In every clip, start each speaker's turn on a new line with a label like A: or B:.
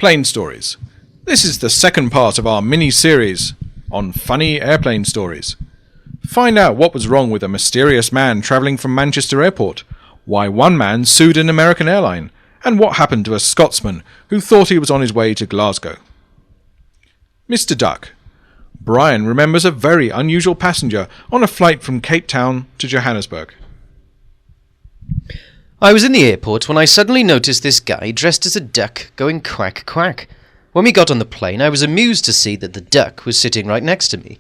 A: Plane Stories. This is the second part of our mini-series on funny airplane stories. Find out what was wrong with a mysterious man travelling from Manchester Airport, why one man sued an American airline, and what happened to a Scotsman who thought he was on his way to Glasgow. Mr. Duck. Brian remembers a very unusual passenger on a flight from Cape Town to Johannesburg.
B: I was in the airport when I suddenly noticed this guy dressed as a duck going quack quack. When we got on the plane, I was amused to see that the duck was sitting right next to me.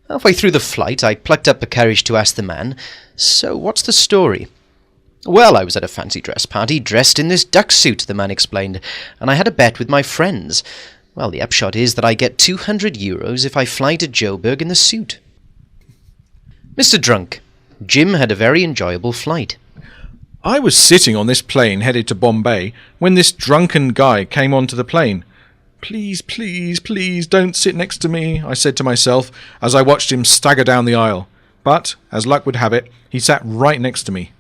B: Halfway through the flight, I plucked up the courage to ask the man, "So what's the story?" "Well, I was at a fancy dress party dressed in this duck suit," the man explained, "and I had a bet with my friends. Well, the upshot is that I get €200 if I fly to Joburg in the suit." Mr. Drunk. Jim had a very enjoyable flight.
A: I was sitting on this plane headed to Bombay when this drunken guy came onto the plane. "Please, please, please don't sit next to me," I said to myself as I watched him stagger down the aisle. But, as luck would have it, he sat right next to me.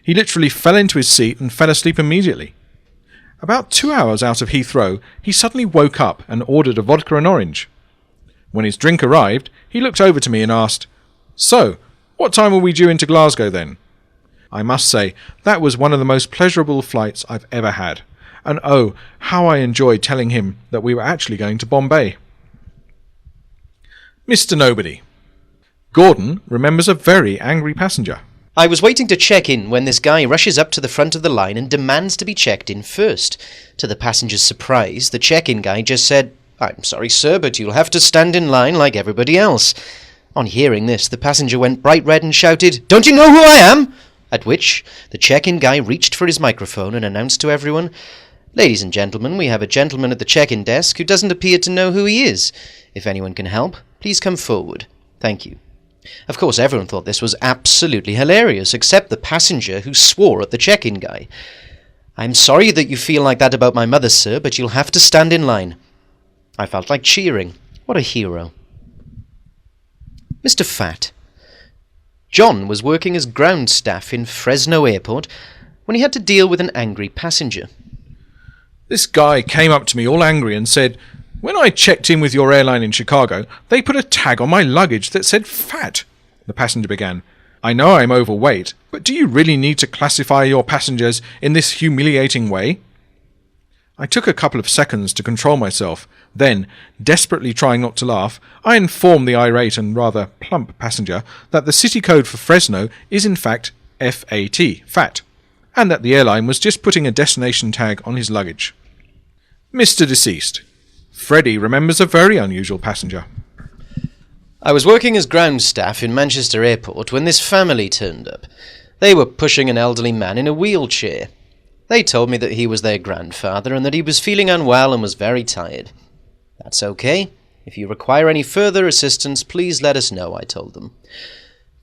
A: He literally fell into his seat and fell asleep immediately. About 2 hours out of Heathrow, he suddenly woke up and ordered a vodka and orange. When his drink arrived, he looked over to me and asked, "So, what time are we due into Glasgow then?" I must say, that was one of the most pleasurable flights I've ever had. And oh, how I enjoyed telling him that we were actually going to Bombay. Mr. Nobody. Gordon remembers a very angry passenger.
B: I was waiting to check in when this guy rushes up to the front of the line and demands to be checked in first. To the passenger's surprise, the check-in guy just said, "I'm sorry, sir, but you'll have to stand in line like everybody else." On hearing this, the passenger went bright red and shouted, "Don't you know who I am?" At which, the check-in guy reached for his microphone and announced to everyone, "Ladies and gentlemen, we have a gentleman at the check-in desk who doesn't appear to know who he is. If anyone can help, please come forward. Thank you." Of course, everyone thought this was absolutely hilarious, except the passenger who swore at the check-in guy. "I'm sorry that you feel like that about my mother, sir, but you'll have to stand in line." I felt like cheering. What a hero. Mr. Fat. John was working as ground staff in Fresno Airport when he had to deal with an angry passenger.
A: This guy came up to me all angry and said, "When I checked in with your airline in Chicago, they put a tag on my luggage that said fat." The passenger began, "I know I'm overweight, but do you really need to classify your passengers in this humiliating way?" I took a couple of seconds to control myself. Then, desperately trying not to laugh, I informed the irate and rather plump passenger that the city code for Fresno is in fact FAT, fat, and that the airline was just putting a destination tag on his luggage. Mr. Deceased. Freddie remembers a very unusual passenger.
B: I was working as ground staff in Manchester Airport when this family turned up. They were pushing an elderly man in a wheelchair. They told me that he was their grandfather and that he was feeling unwell and was very tired. "That's okay. If you require any further assistance, please let us know," I told them.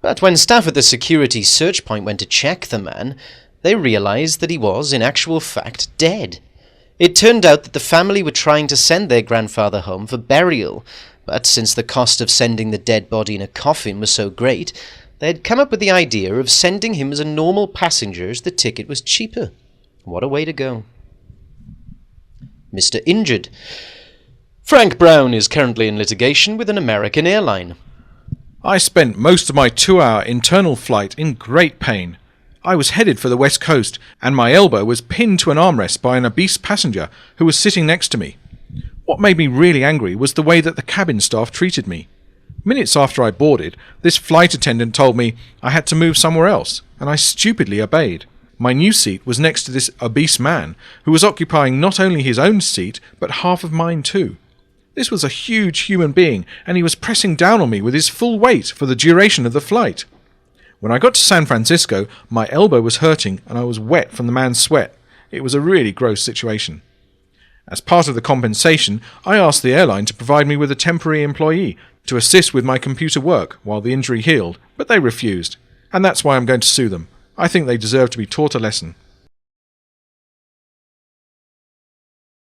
B: But when staff at the security search point went to check the man, they realized that he was, in actual fact, dead. It turned out that the family were trying to send their grandfather home for burial, but since the cost of sending the dead body in a coffin was so great, they had come up with the idea of sending him as a normal passenger as the ticket was cheaper. What a way to go. Mr. Injured. Frank Brown is currently in litigation with an American airline.
A: I spent most of my 2-hour internal flight in great pain. I was headed for the West Coast, and my elbow was pinned to an armrest by an obese passenger who was sitting next to me. What made me really angry was the way that the cabin staff treated me. Minutes after I boarded, this flight attendant told me I had to move somewhere else, and I stupidly obeyed. My new seat was next to this obese man, who was occupying not only his own seat, but half of mine too. This was a huge human being, and he was pressing down on me with his full weight for the duration of the flight. When I got to San Francisco, my elbow was hurting and I was wet from the man's sweat. It was a really gross situation. As part of the compensation, I asked the airline to provide me with a temporary employee to assist with my computer work while the injury healed, but they refused. And that's why I'm going to sue them. I think they deserve to be taught a lesson.